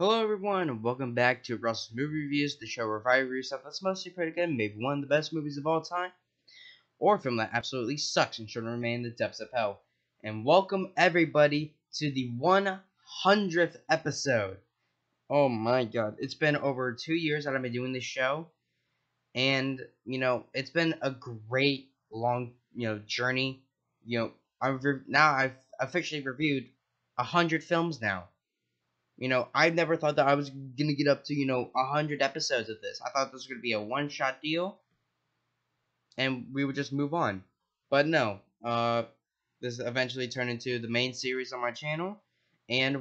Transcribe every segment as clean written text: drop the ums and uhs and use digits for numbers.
Hello everyone, and welcome back to Russell's Movie Reviews, the show where I review stuff that's mostly pretty good, maybe one of the best movies of all time, or a film that absolutely sucks and should remain in the depths of hell. And welcome everybody to the 100th episode. Oh my god, it's been over 2 years that I've been doing this show, and it's been a great long journey. I've officially reviewed 100 films now. I never thought that I was gonna get up to 100 episodes of this. I thought this was gonna be a one-shot deal, and we would just move on. But no, this eventually turned into the main series on my channel, and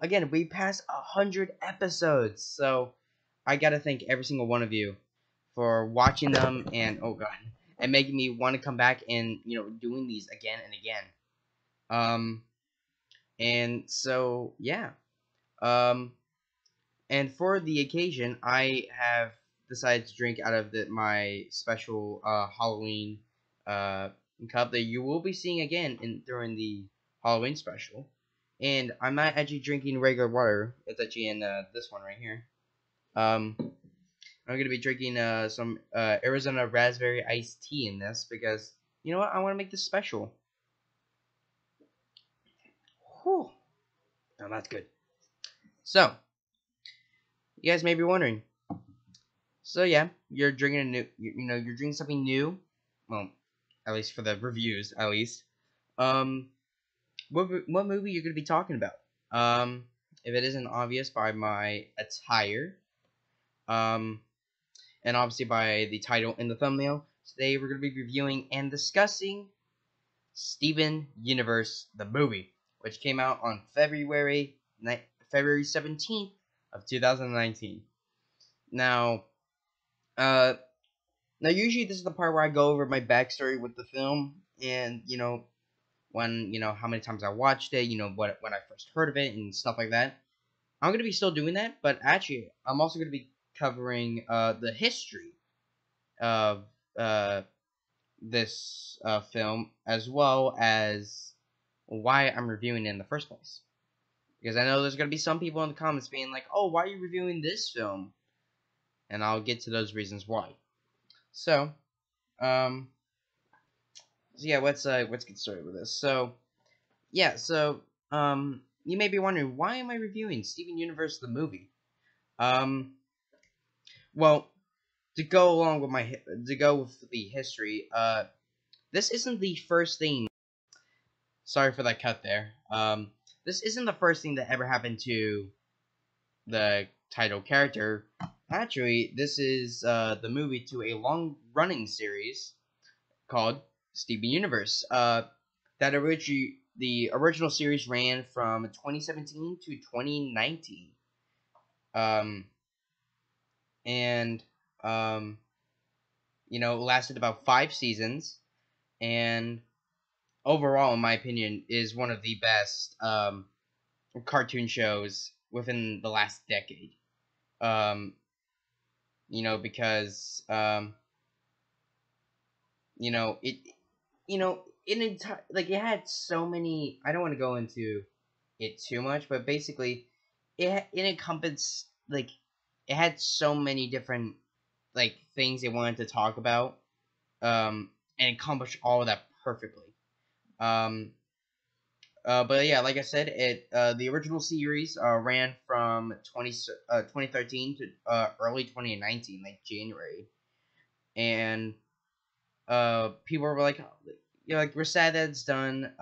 again, we passed 100 episodes. So I gotta thank every single one of you for watching them, and oh god, and making me want to come back and doing these again and again. And so yeah. Um, And for the occasion, I have decided to drink out of my special Halloween uh, cup that you will be seeing again during the Halloween special. And I'm not actually drinking regular water. It's actually in this one right here. I'm going to be drinking some Arizona raspberry iced tea in this because, you know what, I want to make this special. Whew. Oh, that's good. So, you guys may be wondering, so yeah, you're drinking a new, you're drinking something new. Well, at least for the reviews, at least. Um, what movie you're gonna be talking about? If it isn't obvious by my attire, um, and obviously by the title and the thumbnail, today we're gonna be reviewing and discussing Steven Universe the movie, which came out on February 17th of 2019. Now, uh, Now, usually this is the part where I go over my backstory with the film, and how many times I watched it, when I first heard of it, and stuff like that. I'm gonna be still doing that, but actually, I'm also gonna be covering the history of this film, as well as why I'm reviewing it in the first place. Because I know there's gonna be some people in the comments being like, "Oh, why are you reviewing this film?" And I'll get to those reasons why. So, um. So yeah, let's get started with this. So yeah, you may be wondering, why am I reviewing Steven Universe the movie? Um, well, to go along with the history, this isn't the first thing. Sorry for that cut there. This isn't the first thing that ever happened to the title character. Actually, this is the movie to a long-running series called Steven Universe. The original series ran from 2017 to 2019. Um, and lasted about 5 seasons, and overall, in my opinion, is one of the best cartoon shows within the last decade. Because it like it had so many. I don't want to go into it too much, but basically, it encompassed, like, it had so many different like things they wanted to talk about, and accomplished all of that perfectly. Um, but yeah, like I said, the original series ran from 2013 to early 2019, like January, and people were like, like, we're sad that it's done,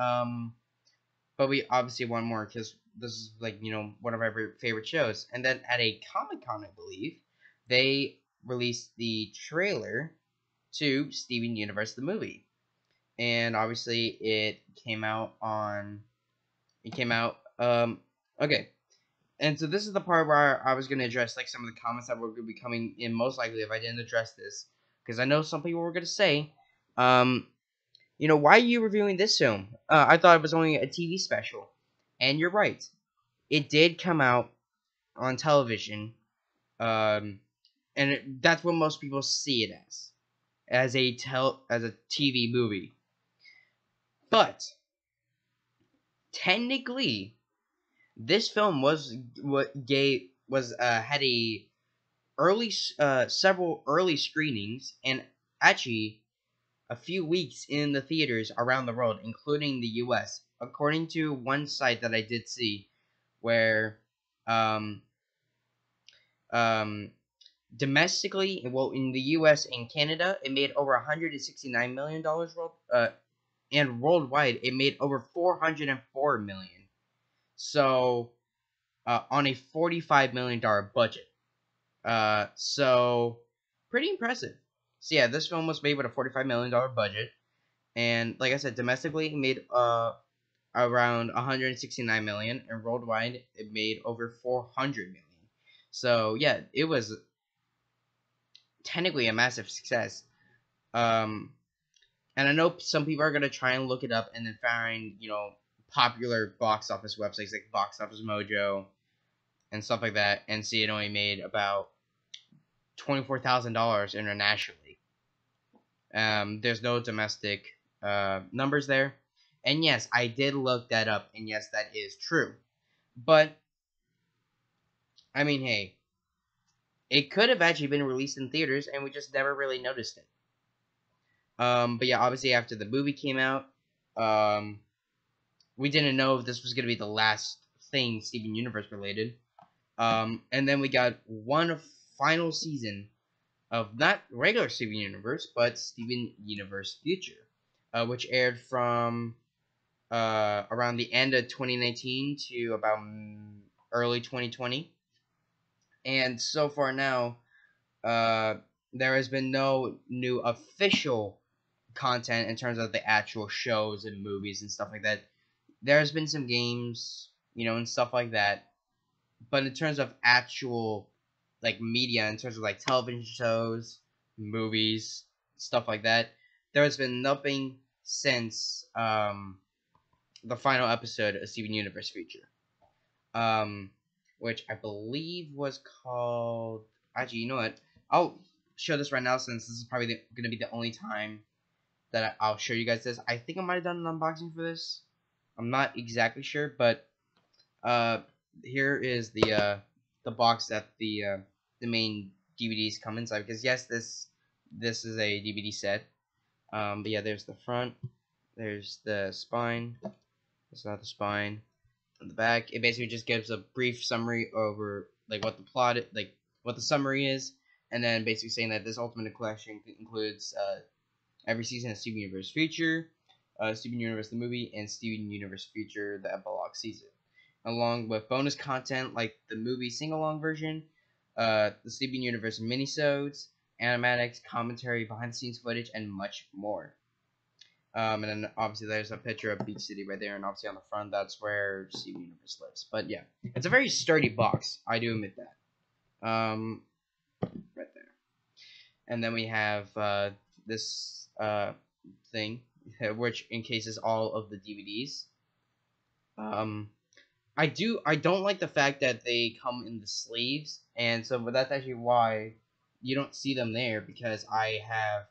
but we obviously want more because this is, like, one of our favorite shows. And then at a Comic-Con, I believe, they released the trailer to Steven Universe the movie, and obviously it came out okay. And so this is the part where I was going to address, like, some of the comments that were going to be coming in, most likely, if I didn't address this, because I know some people were going to say, why are you reviewing this film? I thought it was only a TV special. And you're right. It did come out on television. That's what most people see it as a TV movie. But technically, This film had several early screenings, and actually a few weeks in the theaters around the world, including the U.S. According to one site that I did see, where um, um, domestically, well, in the U.S. and Canada, it made over $169 million and worldwide, it made over 404 million. So, on a $45 million budget. So pretty impressive. So yeah, this film was made with a $45 million budget, and like I said, domestically it made around 169 million, and worldwide it made over 400 million. So yeah, it was technically a massive success. Um, and I know some people are gonna try and look it up and then find popular box office websites like Box Office Mojo and stuff like that, and see it only made about $24,000 internationally. There's no domestic numbers there. And yes, I did look that up, and yes, that is true. But, I mean, hey, it could have actually been released in theaters, and we just never really noticed it. But yeah, obviously after the movie came out, we didn't know if this was going to be the last thing Steven Universe related. And then we got one final season of not regular Steven Universe, but Steven Universe Future, which aired from around the end of 2019 to about early 2020. And so far now, there has been no new official content in terms of the actual shows and movies and stuff like that. There has been some games, and stuff like that. But in terms of actual like media, in terms of like television shows, movies, stuff like that, there has been nothing since the final episode of Steven Universe Future, um, which I believe was called. Actually, you know what? I'll show this right now since this is probably going to be the only time that I'll show you guys this. I think I might have done an unboxing for this. I'm not exactly sure, but here is the box that the main DVDs come inside. Because yes, this is a DVD set. But yeah, there's the front. There's the spine. It's not the spine. On the back, it basically just gives a brief summary over like what the plot, like what the summary is, and then basically saying that this Ultimate Collection includes every season of Steven Universe Future, Steven Universe the movie, and Steven Universe Future the epilogue season, along with bonus content like the movie sing-along version, the Steven Universe minisodes, animatics, commentary, behind-the-scenes footage, and much more. And then obviously there's a picture of Beach City right there, and obviously on the front that's where Steven Universe lives. But yeah, it's a very sturdy box, I do admit that. Right there. And then we have this thing, which encases all of the DVDs. I don't like the fact that they come in the sleeves, and so but that's actually why you don't see them there, because I have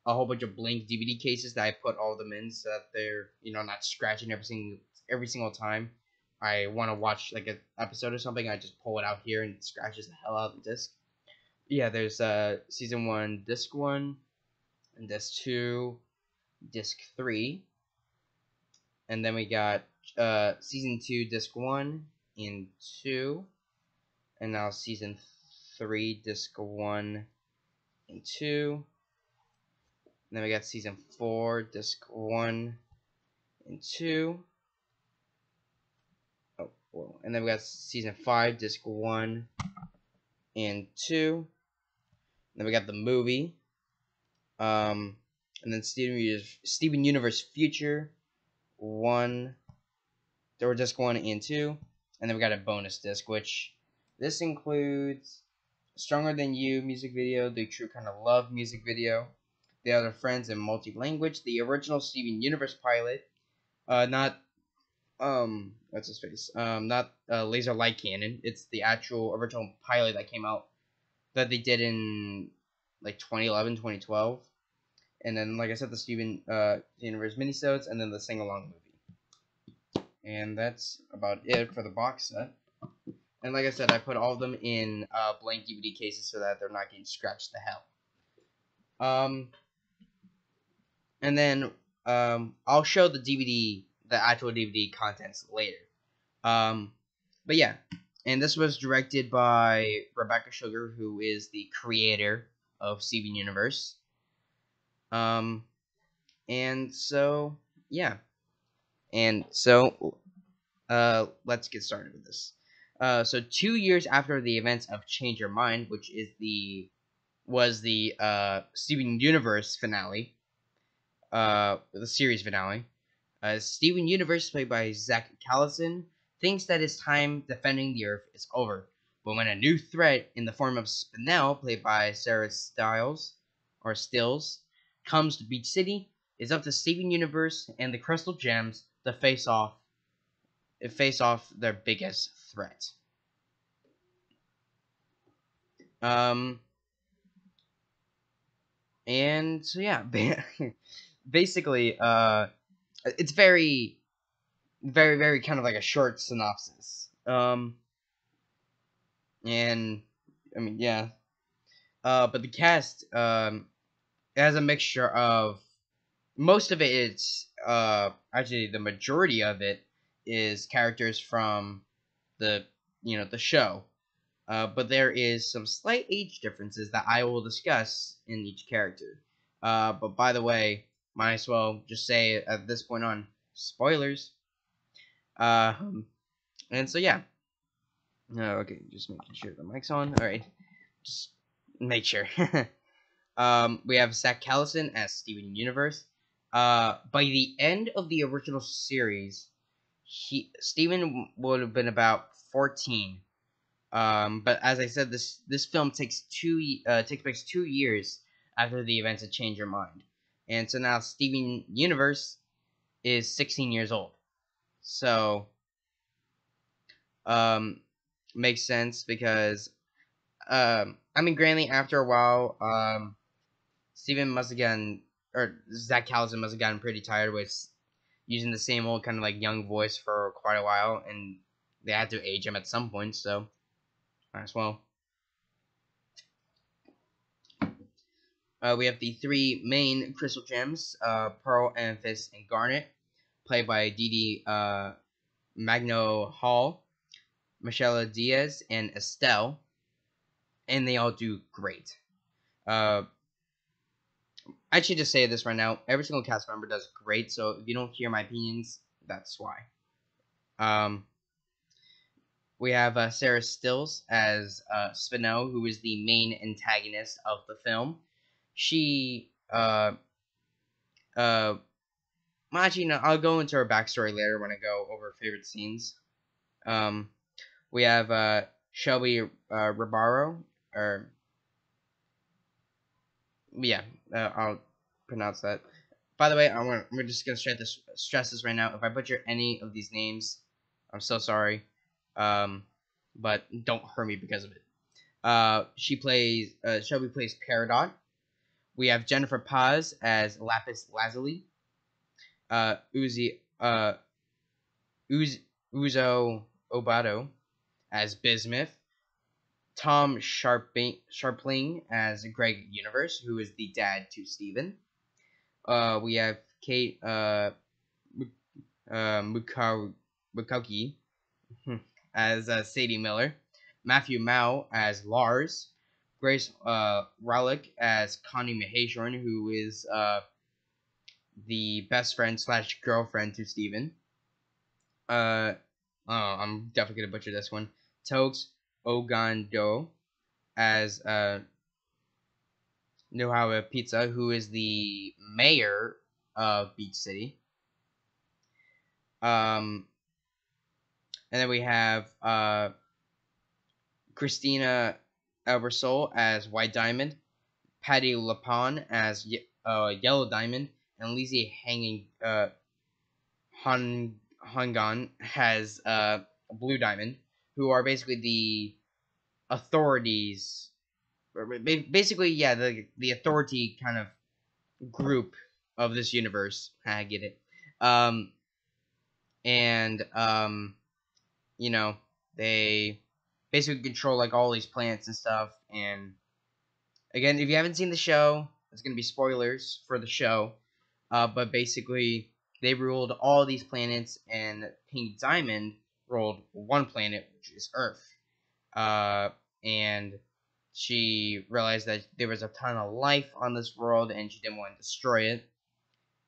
a whole bunch of blank DVD cases that I put all of them in so that they're not scratching every single time I want to watch like an episode or something. I just pull it out here and it scratches the hell out of the disc. Yeah, there's season 1 disc 1 and disc 2, disc 3, and then we got season 2 disc 1 and 2, and now season 3 disc 1 and 2, and then we got season 4 disc 1 and 2. Oh, whoa. And then we got season 5 disc 1 and 2. And then we got the movie, and then Steven Universe Future 1, there were disc 1 and 2, and then we got a bonus disc, which this includes Stronger Than You music video, The True Kind of Love music video, The Other Friends in Multi-Language, the original Steven Universe pilot, not what's his face, not Laser Light Cannon, it's the actual original pilot that came out that they did in like 2011, 2012, and then like I said, the Steven Universe minisodes, and then the sing-along movie. And that's about it for the box set. And like I said, I put all of them in blank DVD cases so that they're not getting scratched to hell. And then I'll show the actual DVD contents later. But yeah, and this was directed by Rebecca Sugar, who is the creator of Steven Universe. And so yeah, and so let's get started with this. So 2 years after the events of Change Your Mind, which is the Steven Universe finale, the series finale. Steven Universe, played by Zach Callison, thinks that his time defending the Earth is over. But when a new threat in the form of Spinel, played by Sarah Stills, comes to Beach City, it's up to Steven Universe and the Crystal Gems to face off their biggest threat. And so yeah, basically, it's very, very, very kind of like a short synopsis. And I mean, yeah. But the cast, it has a mixture of most of it. It's actually the majority of it is characters from the show. But there is some slight age differences that I will discuss in each character. But by the way, might as well just say at this point on, spoilers. And so yeah. Okay, just making sure the mic's on. All right, just make sure. We have Zach Callison as Steven Universe. By the end of the original series, Steven would have been about 14. But as I said, this film takes place 2 years after the events of Change Your Mind, and so now Steven Universe is 16 years old. So makes sense because I mean, granted, after a while, Steven must have gotten, or Zach Callison must have gotten pretty tired with using the same old kind of like young voice for quite a while, and they had to age him at some point, so might as well. We have the three main crystal gems, Pearl, Amethyst, and Garnet, played by Dee Magno Hall, Michelle Diaz, and Estelle, and they all do great. I should just say this right now. Every single cast member does great, so if you don't hear my opinions, that's why. We have Sarah Stills as Spinel, who is the main antagonist of the film. She, actually, no, I'll go into her backstory later when I go over favorite scenes. We have Shelby Ribaro, or yeah, I'll pronounce that. By the way, we're just gonna stress this right now. If I butcher any of these names, I'm so sorry. But don't hurt me because of it. Shelby plays Peridot. We have Jennifer Paz as Lapis Lazuli. Uzo Obado as Bismuth. Tom Sharpling as Greg Universe, who is the dad to Steven. We have Kate Mukauki as Sadie Miller, Matthew Mao as Lars, Grace Rowlick as Connie Maheshorn, who is the best friend / girlfriend to Steven. I'm definitely gonna butcher this one. Togs Ogando as Nohawa Pizza, who is the mayor of Beach City. And then we have Christina Albersol as White Diamond, Patty Lapon as Yellow Diamond, and Lizzie Hangan has Blue Diamond, who are basically the authorities. Basically, yeah, the authority kind of group of this universe. I get it. and you know, they basically control like all these planets and stuff. And again, if you haven't seen the show, it's gonna be spoilers for the show. But basically, they ruled all these planets, and Pink Diamond ruled one planet, which is Earth. Uh, and she realized that there was a ton of life on this world, and she didn't want to destroy it.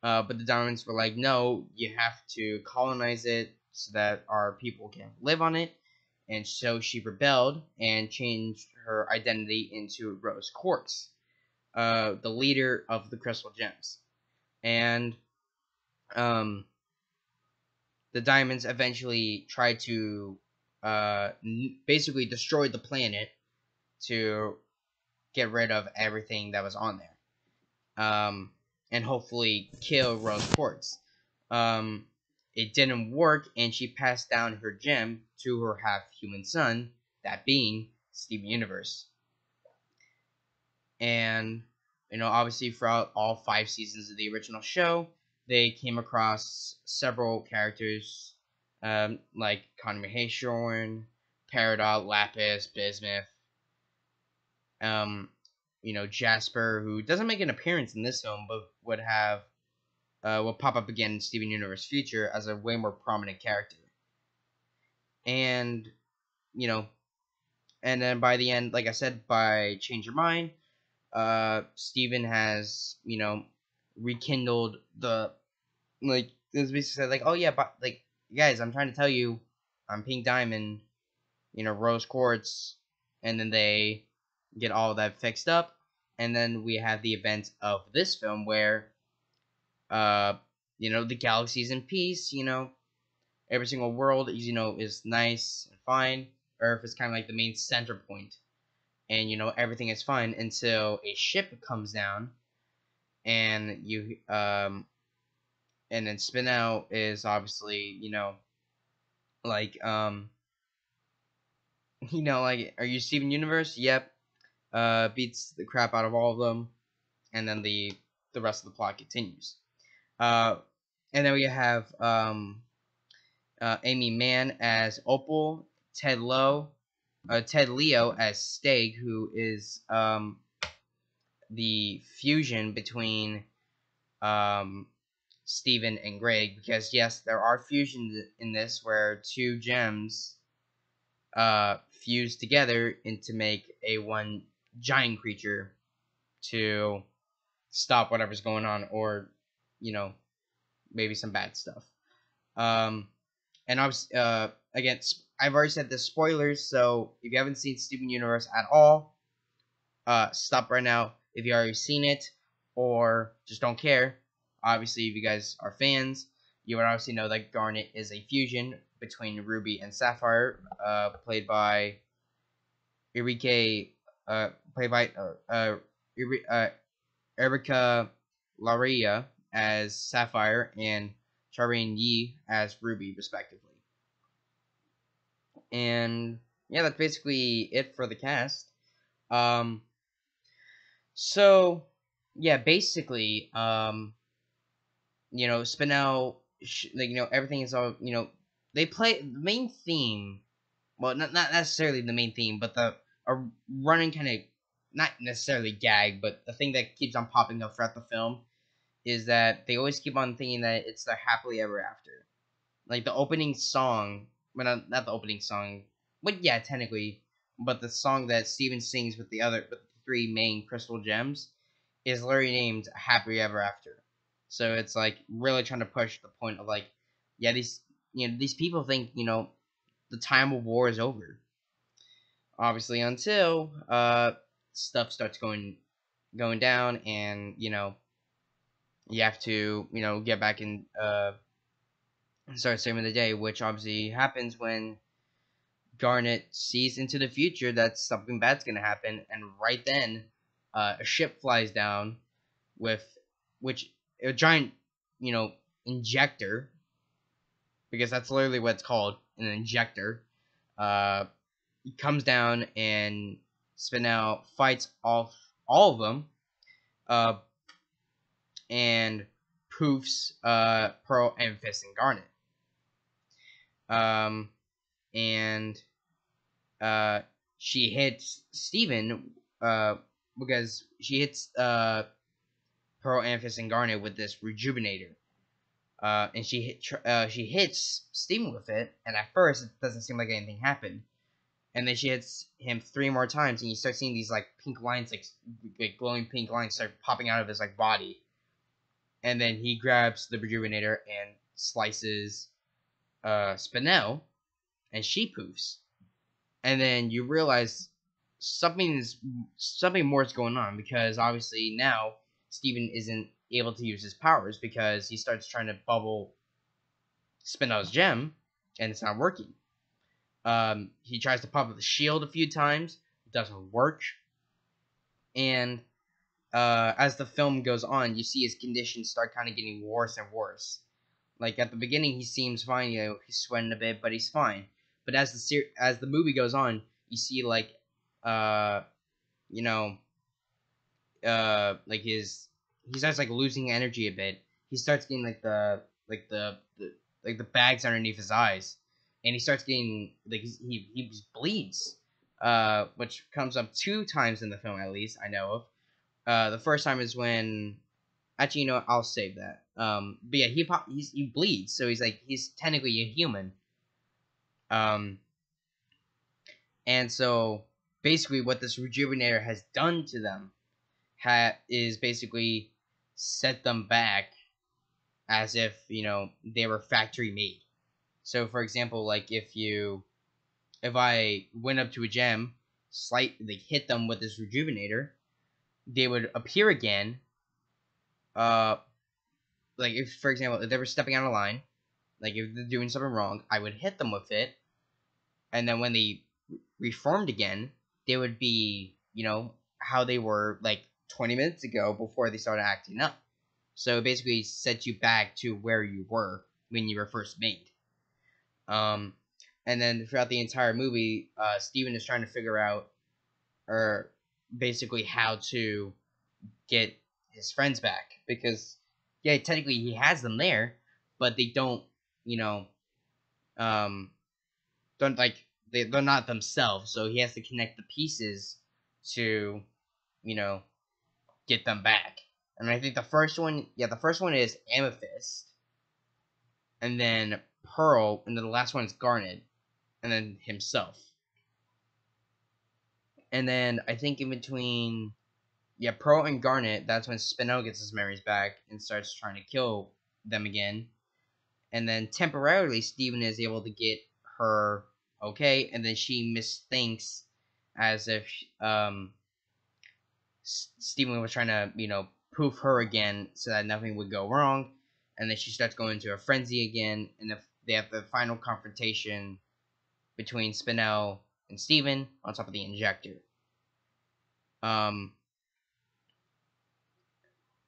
But the Diamonds were like, no, you have to colonize it so that our people can live on it. And so she rebelled and changed her identity into Rose Quartz, the leader of the Crystal Gems. And um, the Diamonds eventually tried to basically destroy the planet to get rid of everything that was on there, and hopefully kill Rose Quartz. Um, it didn't work, and she passed down her gem to her half-human son, that being Steven Universe. And obviously, throughout all 5 seasons of the original show, they came across several characters, like Conor Hayshorn, Peridot, Lapis, Bismuth, Jasper, who doesn't make an appearance in this film, but will pop up again in Steven Universe Future as a way more prominent character. And you know, and then by the end, like I said, by Change Your Mind, Steven has rekindled the like. This basically said like, oh yeah, but like guys, I'm trying to tell you, I'm Pink Diamond, Rose Quartz, and then they get all that fixed up, and then we have the event of this film where the galaxy's in peace, every single world is is nice and fine. Earth is kind of like the main center point, and everything is fine until a ship comes down, and and then Spin Out is obviously like like, are you Steven Universe? Yep. Beats the crap out of all of them, and then the rest of the plot continues. And then we have Amy Mann as Opal, Ted Leo as Stag, who is the fusion between Steven and Greg, because yes, there are fusions in this where two gems fuse together to make a one giant creature to stop whatever's going on, or maybe some bad stuff. And obviously, again, I've already said the spoilers, so if you haven't seen Steven Universe at all, stop right now. If you already seen it, or just don't care, obviously, if you guys are fans, you would obviously know that Garnet is a fusion between Ruby and Sapphire, played by Enrique, Erica Laria as Sapphire, and Charmaine Yi as Ruby, respectively. And yeah, that's basically it for the cast. So yeah, basically, Spinel, everything is all, they play the main theme. Well, not necessarily the main theme, but a running kind of, not necessarily gag, but the thing that keeps on popping up throughout the film is that they always keep on thinking that it's the happily ever after. Like the opening song, well, not the opening song, but yeah, technically, but the song that Steven sings with the 3 main crystal gems is literally named Happily Ever After. So it's like really trying to push the point of like, yeah, these people think the time of war is over. Obviously, until stuff starts going down, and you have to get back and start saving the day, which obviously happens when Garnet sees into the future that something bad's gonna happen, and right then, a ship flies down with a giant, injector, because that's literally what it's called, an injector. Comes down, and Spinel fights off all of them, and poofs Pearl, Amethyst, and Garnet. And she hits Steven, because she hits Pearl, Amethyst, and Garnet with this rejuvenator. And she hits Steven with it, and at first it doesn't seem like anything happened. And then she hits him 3 more times, and you start seeing these like pink lines, like glowing pink lines, start popping out of his like body. And then he grabs the rejuvenator and slices Spinel, and she poofs. And then you realize something more is going on, because obviously now Steven isn't able to use his powers because he starts trying to bubble Spinel's gem, and it's not working. He tries to pop up the shield a few times, it doesn't work. And as the film goes on, you see his conditions start kind of getting worse and worse. Like at the beginning, he seems fine. He's sweating a bit, but he's fine. But as the movie goes on, you see like, uh, you know, like he starts like losing energy a bit. He starts getting like the bags underneath his eyes, and he starts getting like he bleeds, which comes up 2 times in the film, at least I know of. The first time is when, actually, I'll save that. But yeah, he bleeds, so he's technically a human. Um, and so basically, what this rejuvenator has done to them is basically set them back as if they were factory made. So, for example, like if I went up to a gem, slightly hit them with this rejuvenator, they would appear again. Like if, for example, if they were stepping out of line, like if they're doing something wrong, I would hit them with it, and then when they reformed again, they would be, how they were like 20 minutes ago before they started acting up. So it basically sets you back to where you were when you were first made. Um, and then throughout the entire movie, Steven is trying to figure out, or basically how to get his friends back, because yeah, technically he has them there, but they don't, you know, don't like they're not themselves. So he has to connect the pieces to, you know, get them back. And I think the first one is Amethyst, and then Pearl, and then the last one is Garnet, and then himself. And then I think in between, yeah, Pearl and Garnet, that's when Spinel gets his memories back and starts trying to kill them again. And then temporarily, Steven is able to get her okay, and then she misthinks as if Steven was trying to, poof her again so that nothing would go wrong. And then she starts going into a frenzy again, and they have the final confrontation between Spinel and Steven on top of the injector.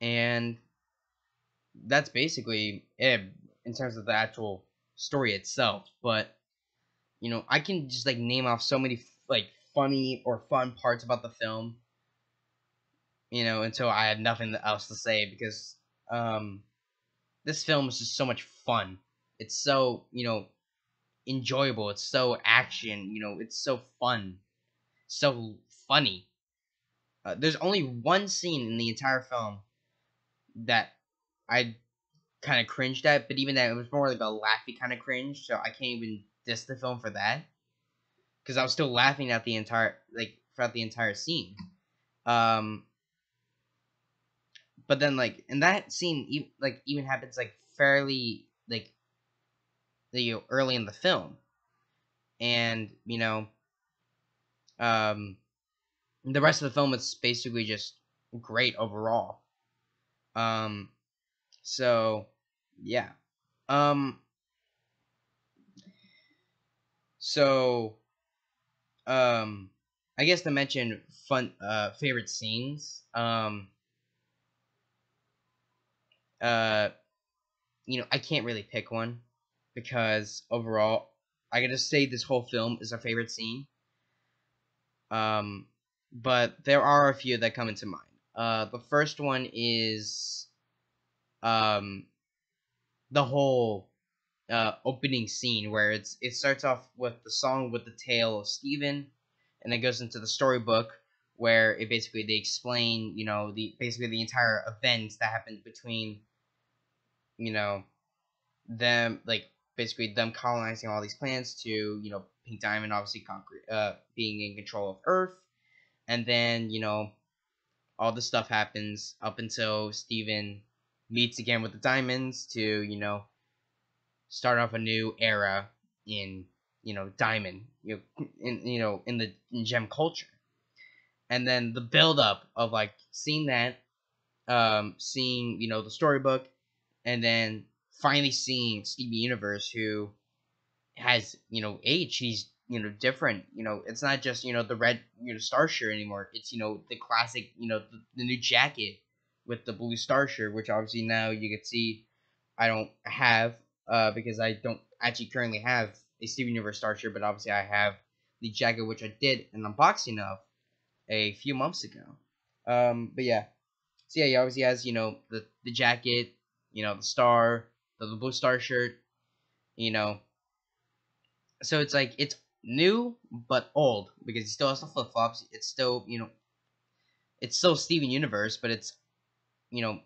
And that's basically it in terms of the actual story itself. But I can just like name off so many like funny or fun parts about the film, until I had nothing else to say, because this film is just so much fun. It's so enjoyable. It's so action. It's so fun, so funny. There's only one scene in the entire film that I kind of cringed at, but even that, it was more like a laughy kind of cringe, so I can't even diss the film for that, because I was still laughing at the entire throughout the entire scene. But then in that scene, even happens fairly early in the film, and the rest of the film is basically just great overall. So yeah. Um. So I guess to mention fun favorite scenes. I can't really pick one, because overall I gotta say this whole film is a favorite scene. But there are a few that come into mind. The first one is the whole opening scene where it starts off with the song with the tale of Stephen, and then goes into the storybook where it basically they explain the basically the entire events that happened between them, like basically them colonizing all these planets to Pink Diamond obviously being in control of Earth, and then all this stuff happens up until Steven meets again with the Diamonds to start off a new era in Diamond, in gem culture. And then the build up of like seeing that, seeing the storybook, and then finally seeing Steven Universe, who has age. He's different. It's not just the red star shirt anymore. It's the classic the new jacket with the blue star shirt, which obviously now you can see I don't have, because I don't actually currently have a Steven Universe star shirt, but obviously I have the jacket, which I did an unboxing of a few months ago. But yeah, so yeah, he obviously has the jacket, the star, the blue star shirt, you know. So it's like it's new but old because he still has the flip flops. It's still it's still Steven Universe, but it's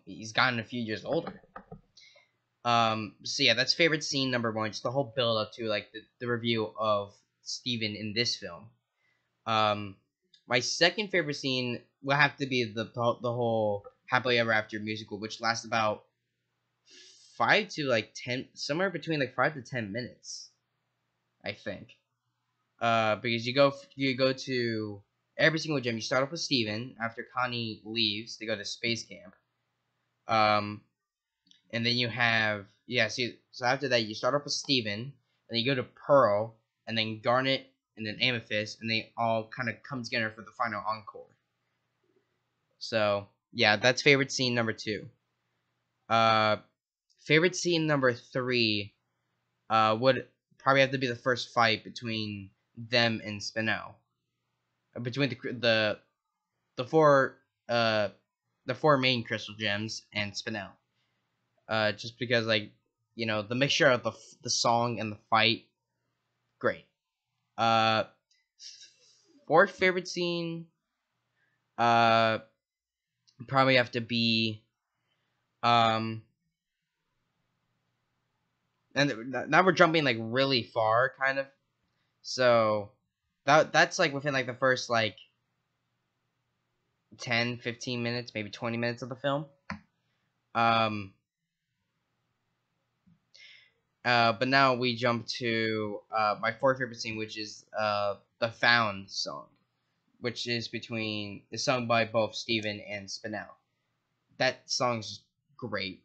he's gotten a few years older. So yeah, that's favorite scene number one. Just the whole build up to like the review of Steven in this film. My second favorite scene will have to be the whole Happily Ever After musical, which lasts about 5 to 10, somewhere between like 5 to 10 minutes, I think. Because you go to every single gym. You start off with Steven after Connie leaves. They go to space camp. And then you have so after that you start off with Steven, and you go to Pearl, and then Garnet, and then Amethyst, and they all kind of come together for the final encore. So yeah, that's favorite scene number two. Favorite scene number three would probably have to be the first fight between them and Spinel. Between the four main crystal gems and Spinel. Just because like the mixture of the song and the fight, great. Uh, Fourth favorite scene, probably have to be and now we're jumping like really far, kind of. So that's like within like the first like 10-15 minutes, maybe 20 minutes of the film. But now we jump to my fourth favorite scene, which is the Found song, which is sung by both Steven and Spinel. That song's great.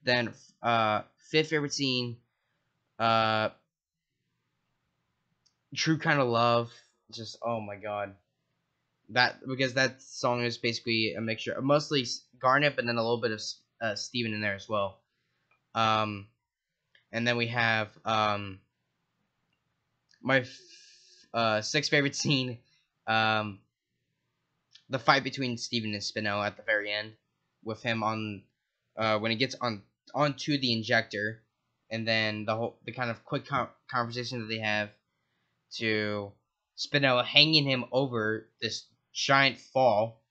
Then fifth favorite scene, True Kind of Love. Just oh my god, because that song is basically a mixture of mostly Garnet, but then a little bit of Steven in there as well. And then we have my sixth favorite scene, the fight between Steven and Spinel at the very end, with him on when he gets onto the injector, and then the kind of quick conversation that they have to Spinel hanging him over this giant fall,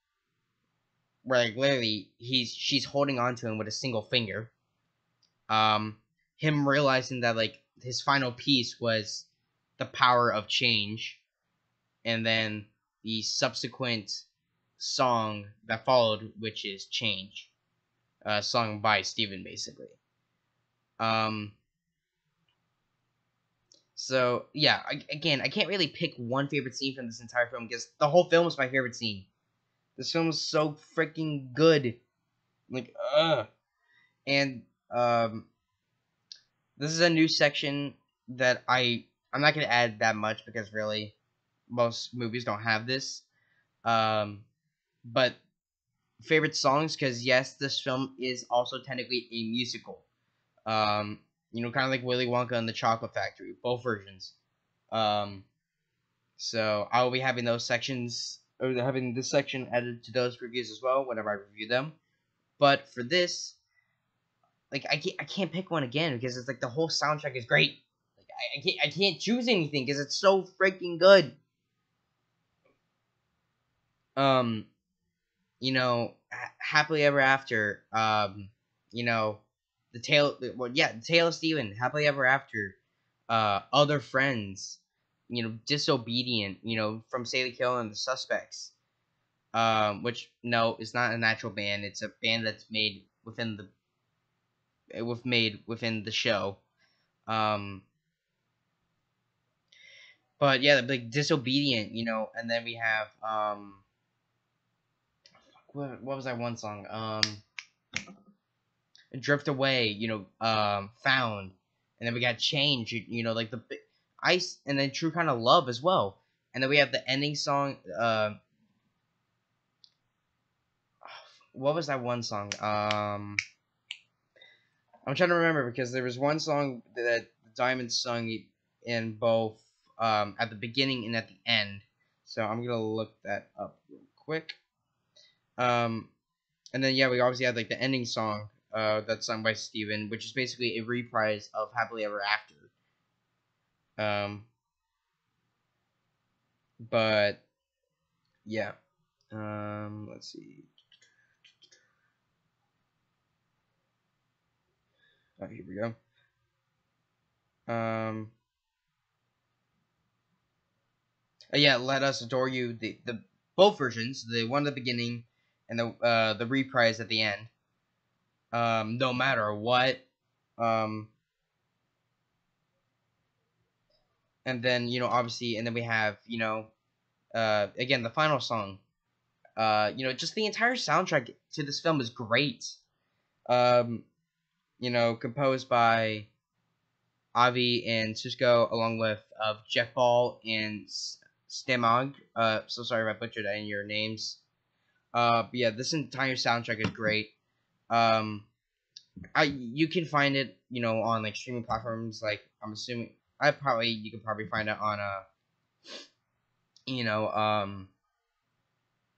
where like literally she's holding on to him with a single finger. Him realizing that like his final piece was the power of change, and then the subsequent song that followed, which is Change, sung by Steven basically. So yeah, again, I can't really pick one favorite scene from this entire film because the whole film is my favorite scene. This film is so freaking good, like and this is a new section that I'm not gonna add that much because really most movies don't have this. But favorite songs, because yes, this film is also technically a musical. Kind of like Willy Wonka and the Chocolate Factory, both versions. So I will be having those sections, or having this section added to those reviews as well whenever I review them. But for this, like I can't pick one again because it's like the whole soundtrack is great. Like I can't choose anything because it's so freaking good. Um, Happily Ever After. You know, the Tale of Steven, Happily Ever After. Other Friends. Disobedient. From Sadie Kill and the Suspects. Which no, it's not an actual band. It's a band that's made within the show. Um, but yeah, like Disobedient, and then we have what was that one song? Drift Away, Found, and then we got Change, like the Ice, and then True Kind of Love as well, and then we have the ending song. What was that one song? I'm trying to remember because there was one song that Diamond sung in both at the beginning and at the end. So I'm gonna look that up real quick. Um, and then yeah, we obviously had like the ending song that's sung by Steven, which is basically a reprise of Happily Ever After. Um, but yeah. Let's see. Oh, here we go. Um, yeah, Let Us Adore You. The both versions, the one at the beginning and the reprise at the end. No matter what. Um, and then obviously, and then we have again the final song. Just the entire soundtrack to this film is great. Um, composed by Avi and Susko, along with Jeff Ball and Stemog. So sorry if I butchered any of your names. But yeah, this entire soundtrack is great. Um, you can find it, on like streaming platforms. Like I'm assuming, you can probably find it on you know,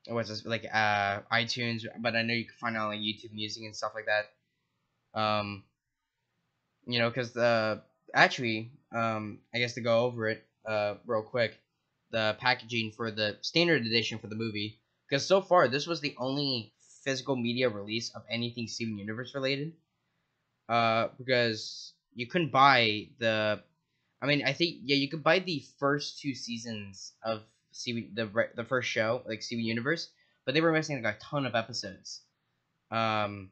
what's this like iTunes, but I know you can find it on like YouTube Music and stuff like that. Because I guess to go over it real quick, the packaging for the standard edition for the movie, because so far this was the only physical media release of anything Steven Universe related. Because you couldn't buy I mean, I think you could buy the first two seasons of the first show, like Steven Universe, but they were missing like a ton of episodes. Um,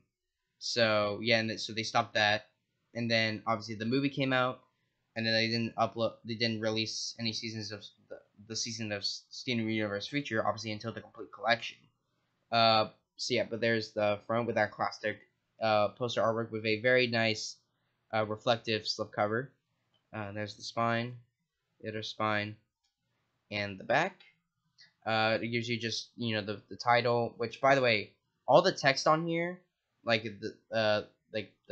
so yeah, so they stopped that, and then obviously the movie came out, and then they didn't release any seasons of the season of Steven Universe feature, obviously until the complete collection. So yeah, but there's the front with that classic poster artwork with a very nice reflective slipcover. There's the spine, the other spine, and the back. It gives you just the title, which by the way, all the text on here, like the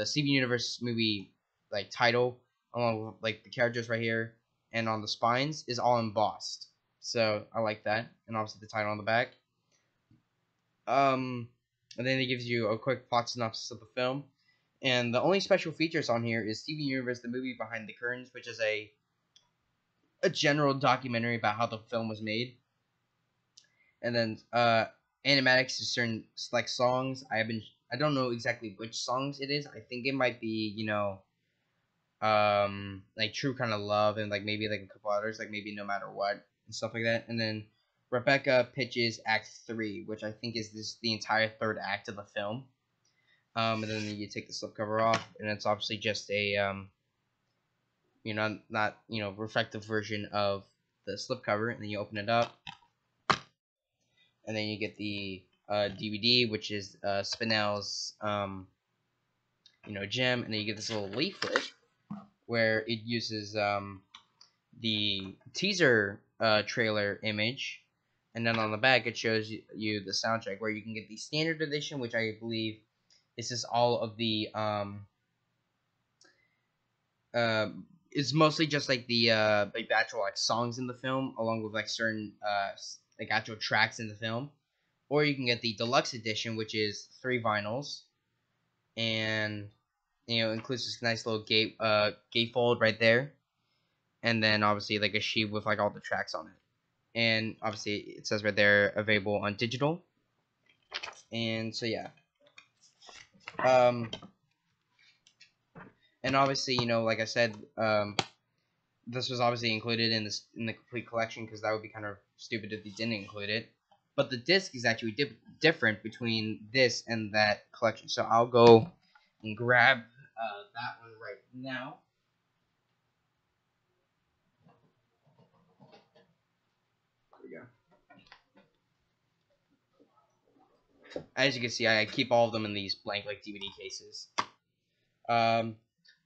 Steven Universe movie like title, along with like the characters right here, and on the spines is all embossed. So I like that, and obviously the title on the back. And then it gives you a quick plot synopsis of the film. And the only special features on here is Steven Universe, the movie behind the curtains, which is a general documentary about how the film was made. And then animatics to certain like songs. I don't know exactly which songs it is. I think it might be like True Kind of Love and like maybe like a couple others, like maybe No Matter What and stuff like that. And then Rebecca pitches Act 3, which I think is the entire third act of the film. And then you take the slipcover off, and it's obviously just a not reflective version of the slipcover, and then you open it up, and then you get the DVD, which is Spinell's gem, and then you get this little leaflet where it uses the teaser trailer image, and then on the back it shows you the soundtrack, where you can get the standard edition, which I believe is just all of the it's mostly just like the actual like songs in the film, along with like certain like actual tracks in the film. Or you can get the deluxe edition, which is 3 vinyls, and includes this nice little gatefold right there, and then obviously like a sheet with like all the tracks on it. And obviously it says right there available on digital. And so yeah. Um, and obviously, like I said, this was obviously included in the complete collection because that would be kind of stupid if they didn't include it. But the disc is actually different between this and that collection. So I'll go and grab that one right now. There we go. As you can see, I keep all of them in these blank like DVD cases. But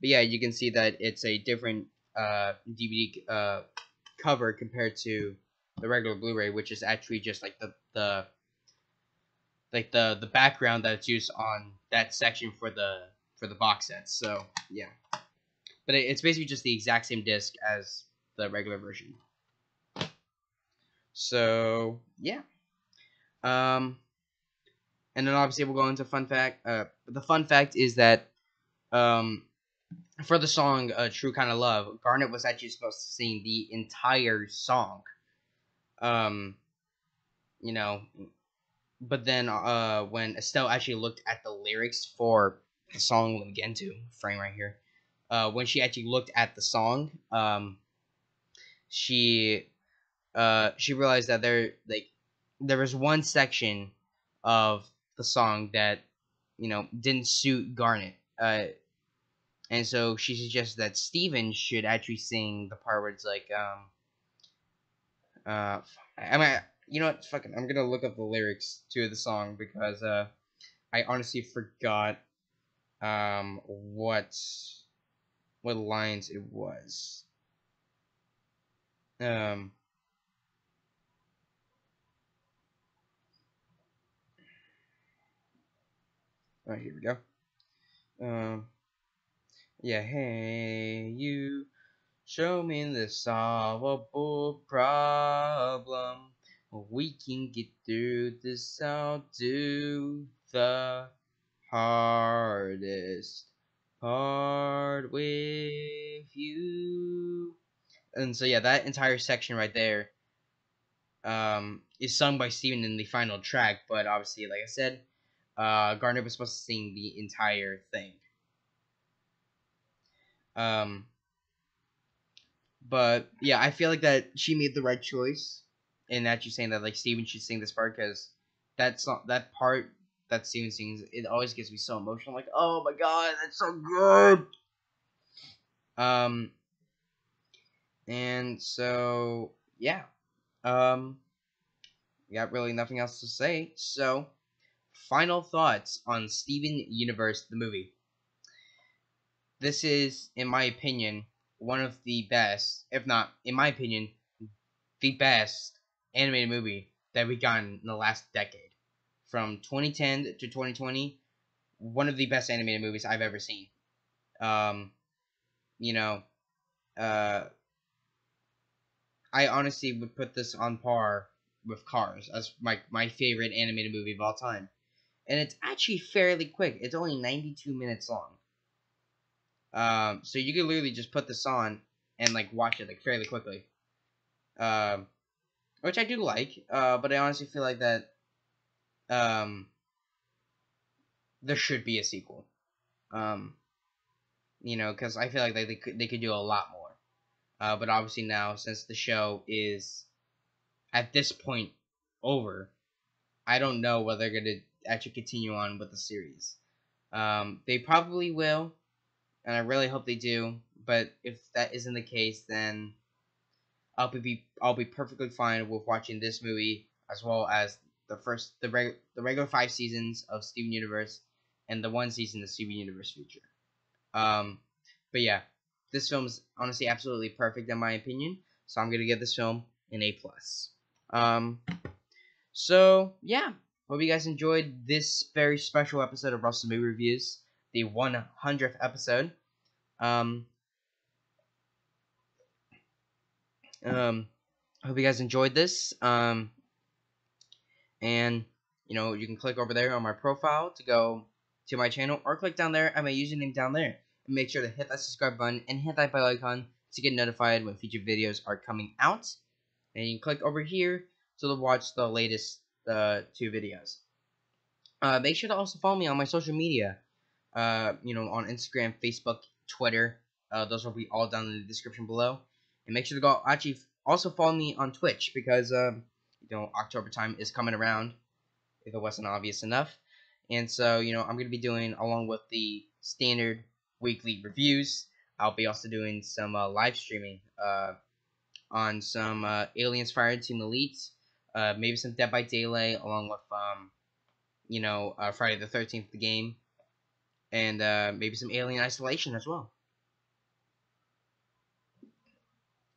yeah, you can see that it's a different DVD cover compared to the regular Blu-ray, which is actually just like the background that's used on that section for the box sets. So yeah, but it's basically just the exact same disc as the regular version. So yeah, and then obviously we'll go into fun fact. The fun fact is that for the song "True Kind of Love," Garnet was actually supposed to sing the entire song. Um, you know, but then when Estelle actually looked at the lyrics for the song, let me get into frame right here. When she actually looked at the song, she she realized that there was one section of the song that didn't suit Garnet. And so she suggests that Steven should actually sing the part where it's like I mean, you know what? Fucking, I'm gonna look up the lyrics to the song because I honestly forgot what lines it was. Um, oh, here we go. Um, yeah, hey you, show me the solvable problem. We can get through this. I'll do the hardest part with you. And so yeah, that entire section right there is sung by Steven in the final track. But obviously, like I said, Gardner was supposed to sing the entire thing. Um, but yeah, I feel like that she made the right choice in actually saying that like Steven should sing this part because that's not that part that Steven sings. It always gets me so emotional. Like, oh my god, that's so good. Um, and so yeah, um, got really nothing else to say. So, final thoughts on Steven Universe the movie. This is, in my opinion, one of the best, if not, in my opinion, the best animated movie that we got in the last decade. From 2010 to 2020, one of the best animated movies I've ever seen. Um, you know, uh, I honestly would put this on par with Cars as my favorite animated movie of all time. And it's actually fairly quick. It's only 92 minutes long. So you can literally just put this on and like watch it like fairly quickly. Um, which I do like. But I honestly feel like that um there should be a sequel. Um, because I feel like they could do a lot more. But obviously now since the show is at this point over, I don't know whether they're gonna actually continue on with the series. They probably will, and I really hope they do. But if that isn't the case, then I'll be perfectly fine with watching this movie as well as the regular 5 seasons of Steven Universe and the 1 season of Steven Universe Future. Um, but yeah, this film is honestly absolutely perfect in my opinion. So I'm gonna give this film an A+. Um, so yeah, hope you guys enjoyed this very special episode of Russell Movie Reviews, the 100th episode. Um, hope you guys enjoyed this. And you can click over there on my profile to go to my channel, or click down there at my username down there. And make sure to hit that subscribe button and hit that bell icon to get notified when future videos are coming out. And you can click over here to watch the latest 2 videos. Make sure to also follow me on my social media. On Instagram, Facebook, Twitter. Those will be all down in the description below. And make sure to go also follow me on Twitch, because October time is coming around, if it wasn't obvious enough. And so, I'm going to be doing, along with the standard weekly reviews, I'll be also doing some live streaming on some Aliens Fire Team Elites, maybe some Dead by Daylight, along with Friday the 13th, the game, and maybe some Alien Isolation as well.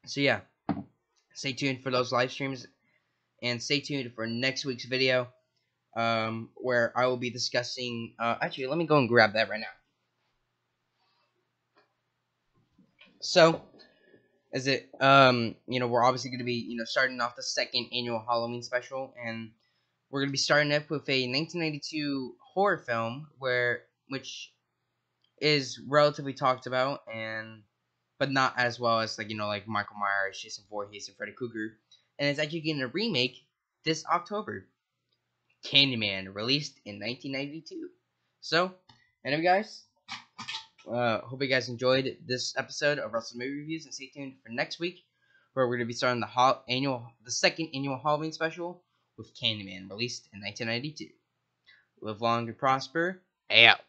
So yeah, stay tuned for those live streams, and stay tuned for next week's video, where I will be discussing. Actually, let me go and grab that right now. So, we're obviously going to be starting off the 2nd annual Halloween special, and we're going to be starting up with a 1992 horror film which is relatively talked about, but not as well as like Michael Myers, Jason Voorhees, and Freddy Krueger. And it's actually getting a remake this October. Candyman, released in 1992. So, anyway, guys, hope you guys enjoyed this episode of Russell Movie Reviews, and stay tuned for next week, where we're going to be starting the 2nd annual Halloween special with Candyman, released in 1992. Live long and prosper. Out.